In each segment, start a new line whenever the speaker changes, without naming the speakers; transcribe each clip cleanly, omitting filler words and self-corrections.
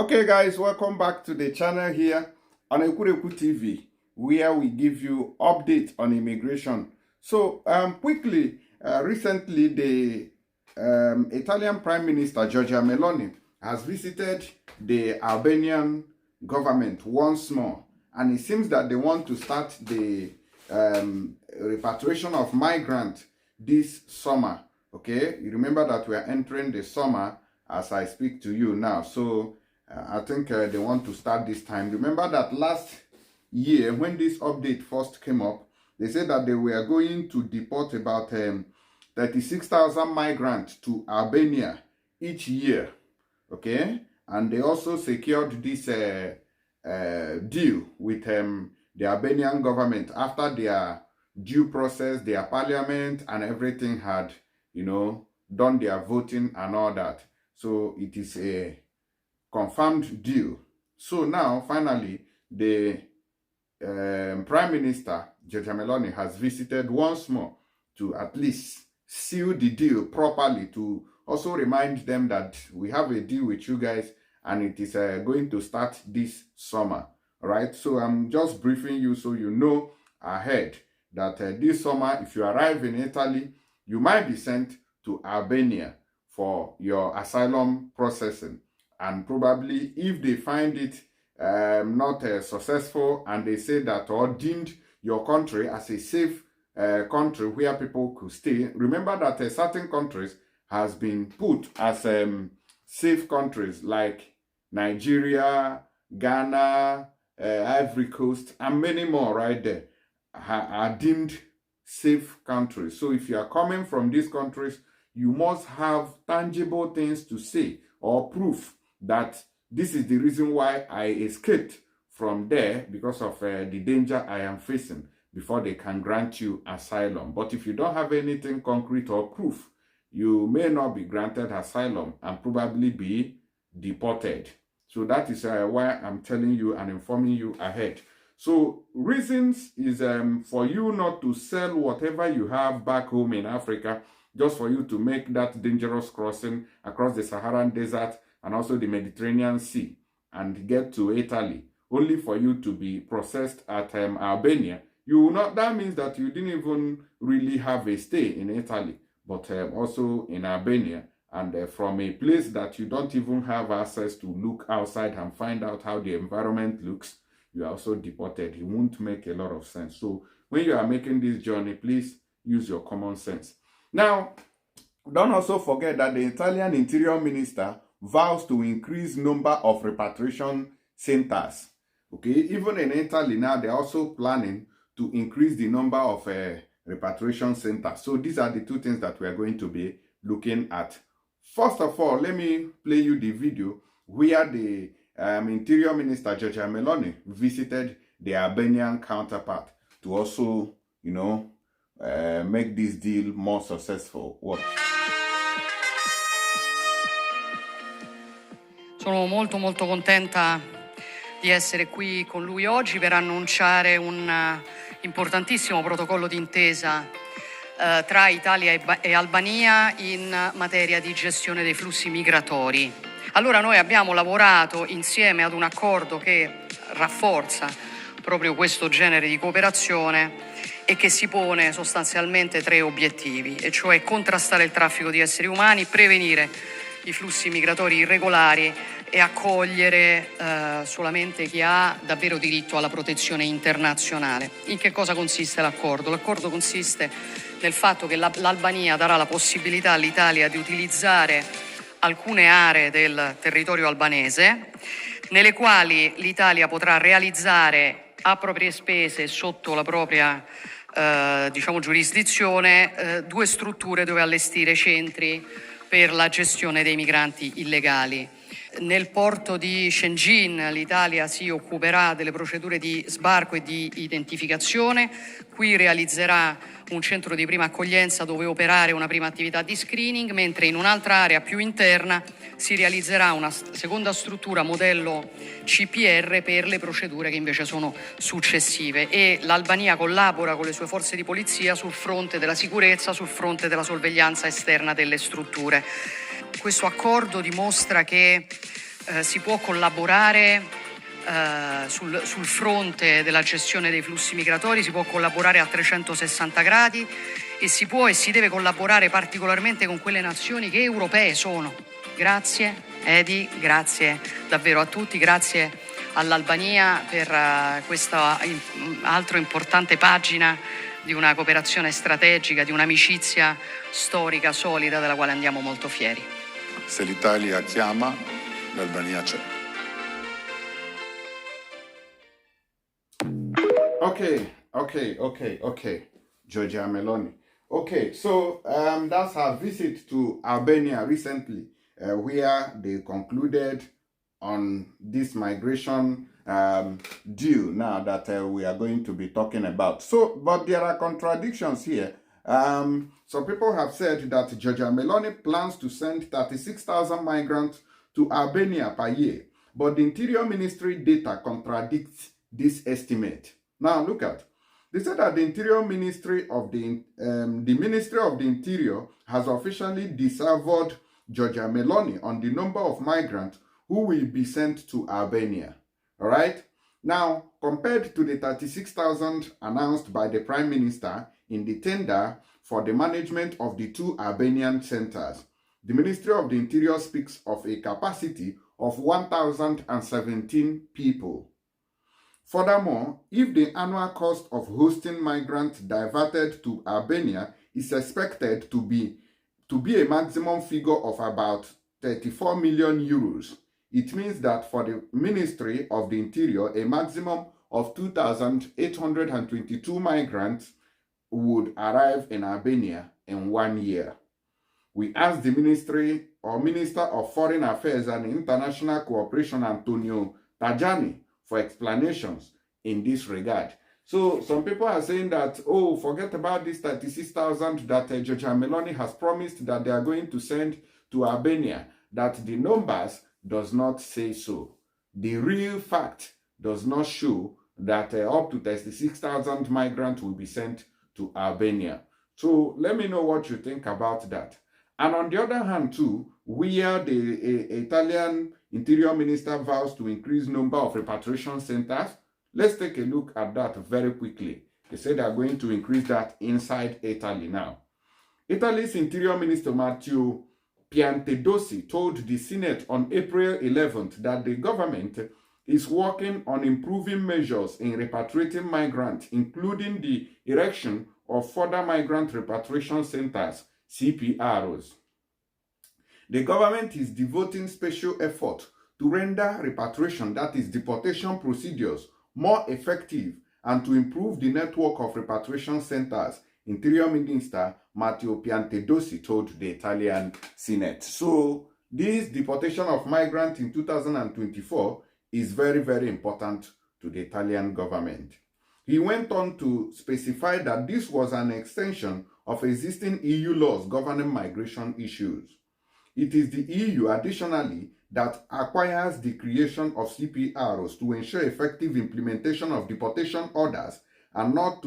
Okay guys, welcome back to the channel here on Ekureku TV, where we give you updates on immigration. So quickly, recently the Italian Prime Minister Giorgia Meloni has visited the Albanian government once more, and it seems that they want to start the repatriation of migrants this summer. Okay, you remember that we are entering the summer as I speak to you now, so I think they want to start this time. Remember that last year when this update first came up, they said that they were going to deport about 36,000 migrants to Albania each year. Okay, and they also secured this deal with the Albanian government after their due process, their parliament and everything had, done their voting and all that. So it is a confirmed deal. So now, finally, the Prime Minister, Giorgia Meloni, has visited once more to at least seal the deal properly, to also remind them that we have a deal with you guys and it is going to start this summer. All right, so I'm just briefing you so you know ahead that this summer, if you arrive in Italy, you might be sent to Albania for your asylum processing. And probably if they find it not successful and they say that or deemed your country as a safe country where people could stay, remember that certain countries has been put as safe countries like Nigeria, Ghana, Ivory Coast, and many more right there are deemed safe countries. So if you are coming from these countries, you must have tangible things to say or proof that this is the reason why I escaped from there because of the danger I am facing before they can grant you asylum. But if you don't have anything concrete or proof, you may not be granted asylum and probably be deported. So that is why I'm telling you and informing you ahead. So reasons is for you not to sell whatever you have back home in Africa just for you to make that dangerous crossing across the Saharan desert and also the Mediterranean Sea and get to Italy, only for you to be processed at Albania. You will not. That means that you didn't even really have a stay in Italy, but also in Albania, and from a place that you don't even have access to look outside and find out how the environment looks, you are also deported. It won't make a lot of sense. So when you are making this journey, please use your common sense. Now, don't also forget that the Italian Interior Minister vows to increase number of repatriation centers. Okay, even in Italy now, they're also planning to increase the number of repatriation centers. So these are the two things that we are going to be looking at. First of all, let me play you the video where the Interior Minister Giorgia Meloni visited the Albanian counterpart to also, make this deal more successful. Watch.
Sono molto contenta di essere qui con lui oggi per annunciare un importantissimo protocollo d'intesa tra Italia e Albania in materia di gestione dei flussi migratori. Allora noi abbiamo lavorato insieme ad un accordo che rafforza proprio questo genere di cooperazione e che si pone sostanzialmente tre obiettivi, e cioè contrastare il traffico di esseri umani, prevenire i flussi migratori irregolari e accogliere solamente chi ha davvero diritto alla protezione internazionale. In che cosa consiste l'accordo? L'accordo consiste nel fatto che l'Albania darà la possibilità all'Italia di utilizzare alcune aree del territorio albanese nelle quali l'Italia potrà realizzare a proprie spese, sotto la propria giurisdizione, due strutture dove allestire centri per la gestione dei migranti illegali. Nel porto di Shenzhen l'Italia si occuperà delle procedure di sbarco e di identificazione. Qui realizzerà un centro di prima accoglienza dove operare una prima attività di screening, mentre in un'altra area più interna si realizzerà una seconda struttura modello CPR per le procedure che invece sono successive. E l'Albania collabora con le sue forze di polizia sul fronte della sicurezza, sul fronte della sorveglianza esterna delle strutture. Questo accordo dimostra che si può collaborare sul fronte della gestione dei flussi migratori, si può collaborare a 360 gradi e si può e si deve collaborare particolarmente con quelle nazioni che europee sono. Grazie Edi, grazie davvero a tutti, grazie all'Albania per questa altro importante pagina di una cooperazione strategica, di un'amicizia storica solida della quale andiamo molto fieri.
Se l'Italia chiama, l'Albania c'è.
Okay. Giorgia Meloni. Okay, so that's our visit to Albania recently, where they concluded on this migration deal now that we are going to be talking about. So, but there are contradictions here. Some people have said that Giorgia Meloni plans to send 36,000 migrants to Albania per year, but the Interior Ministry data contradicts this estimate. Now, look at. They said that the Interior Ministry of the Ministry of the Interior has officially disavowed Giorgia Meloni on the number of migrants who will be sent to Albania. All right. Now, compared to the 36,000 announced by the Prime Minister in the tender for the management of the 2 Albanian centers, the Ministry of the Interior speaks of a capacity of 1,017 people. Furthermore, if the annual cost of hosting migrants diverted to Albania is expected to be a maximum figure of about 34 million euros, it means that for the Ministry of the Interior, a maximum of 2,822 migrants would arrive in Albania in 1 year. We asked the Ministry or Minister of Foreign Affairs and International Cooperation, Antonio Tajani, for explanations in this regard. So some people are saying that, oh, forget about this 36,000 that Giorgia Meloni has promised that they are going to send to Albania, that the numbers does not say so. The real fact does not show that up to 36,000 migrants will be sent to Albania. So let me know what you think about that. And on the other hand too, where the Italian Interior Minister vows to increase number of repatriation centers, let's take a look at that very quickly. They said they are going to increase that inside Italy now. Italy's Interior Minister Matteo Piantedosi told the Senate on April 11th that the government is working on improving measures in repatriating migrants, including the erection of further migrant repatriation centers, CPROs. The government is devoting special effort to render repatriation, that is deportation procedures, more effective and to improve the network of repatriation centers, Interior Minister Matteo Piantedosi told the Italian Senate. So this deportation of migrants in 2024 is very, very important to the Italian government. He went on to specify that this was an extension of existing EU laws governing migration issues. It is the EU, additionally, that acquires the creation of CPROs to ensure effective implementation of deportation orders and not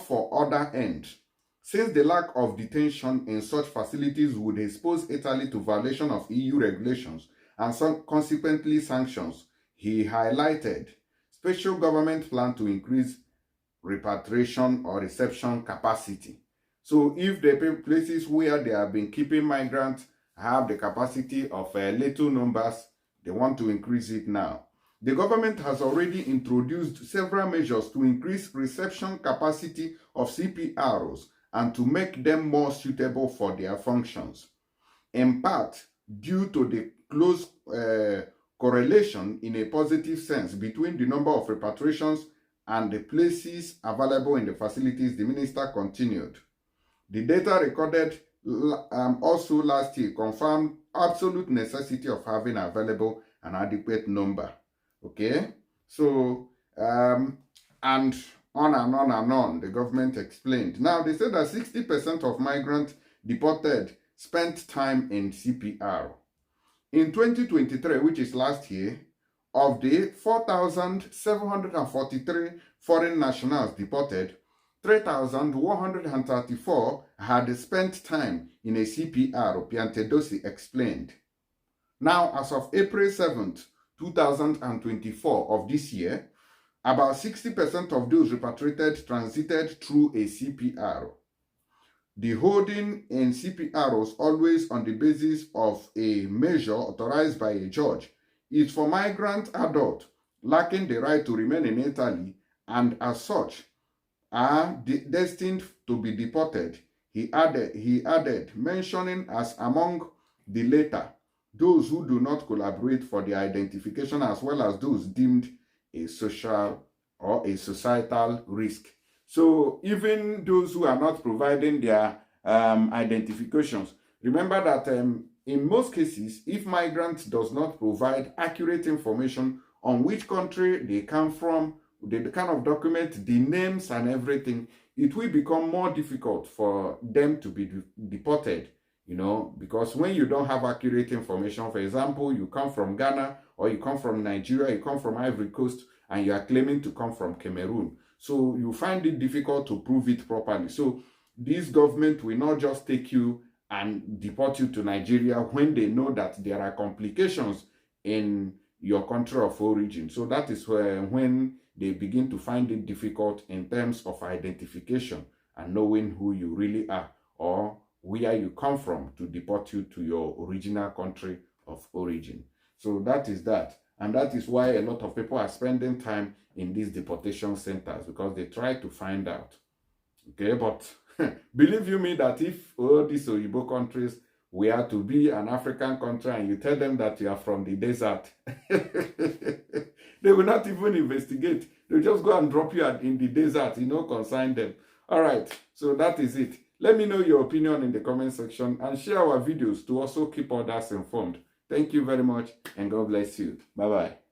for other ends, since the lack of detention in such facilities would expose Italy to violation of EU regulations and consequently sanctions. He highlighted special government plan to increase repatriation or reception capacity. So if the places where they have been keeping migrants have the capacity of little numbers, they want to increase it now. The government has already introduced several measures to increase reception capacity of CPROs and to make them more suitable for their functions, in part due to the close correlation in a positive sense between the number of repatriations and the places available in the facilities, the minister continued. The data recorded also last year confirmed absolute necessity of having available an adequate number. Okay, so and on and on and on, the government explained. Now they said that 60% of migrants deported spent time in CPR. In 2023, which is last year, of the 4,743 foreign nationals deported, 3,134 had spent time in a CPR, Piantedosi explained. Now, as of April 7th, 2024 of this year, about 60% of those repatriated transited through a CPR. The holding in CPR was always on the basis of a measure authorized by a judge. Is for migrant adults lacking the right to remain in Italy and as such are destined to be deported. He added, mentioning as among the latter, those who do not collaborate for their identification as well as those deemed a social or a societal risk. So even those who are not providing their identifications, remember that in most cases, if migrant does not provide accurate information on which country they come from, the kind of document, the names and everything, it will become more difficult for them to be deported, you know, because when you don't have accurate information, for example, you come from Ghana or you come from Nigeria, you come from Ivory Coast, and you are claiming to come from Cameroon. So you find it difficult to prove it properly. So this government will not just take you and deport you to Nigeria when they know that there are complications in your country of origin. So that is when they begin to find it difficult in terms of identification and knowing who you really are or where you come from to deport you to your original country of origin. So that is that. And that is why a lot of people are spending time in these deportation centers, because they try to find out. Okay, but believe you me that if all these Oyibo countries were to be an African country and you tell them that you are from the desert, they will not even investigate. They'll just go and drop you in the desert, you know, consign them. All right, so that is it. Let me know your opinion in the comment section and share our videos to also keep others informed. Thank you very much and God bless you. Bye-bye.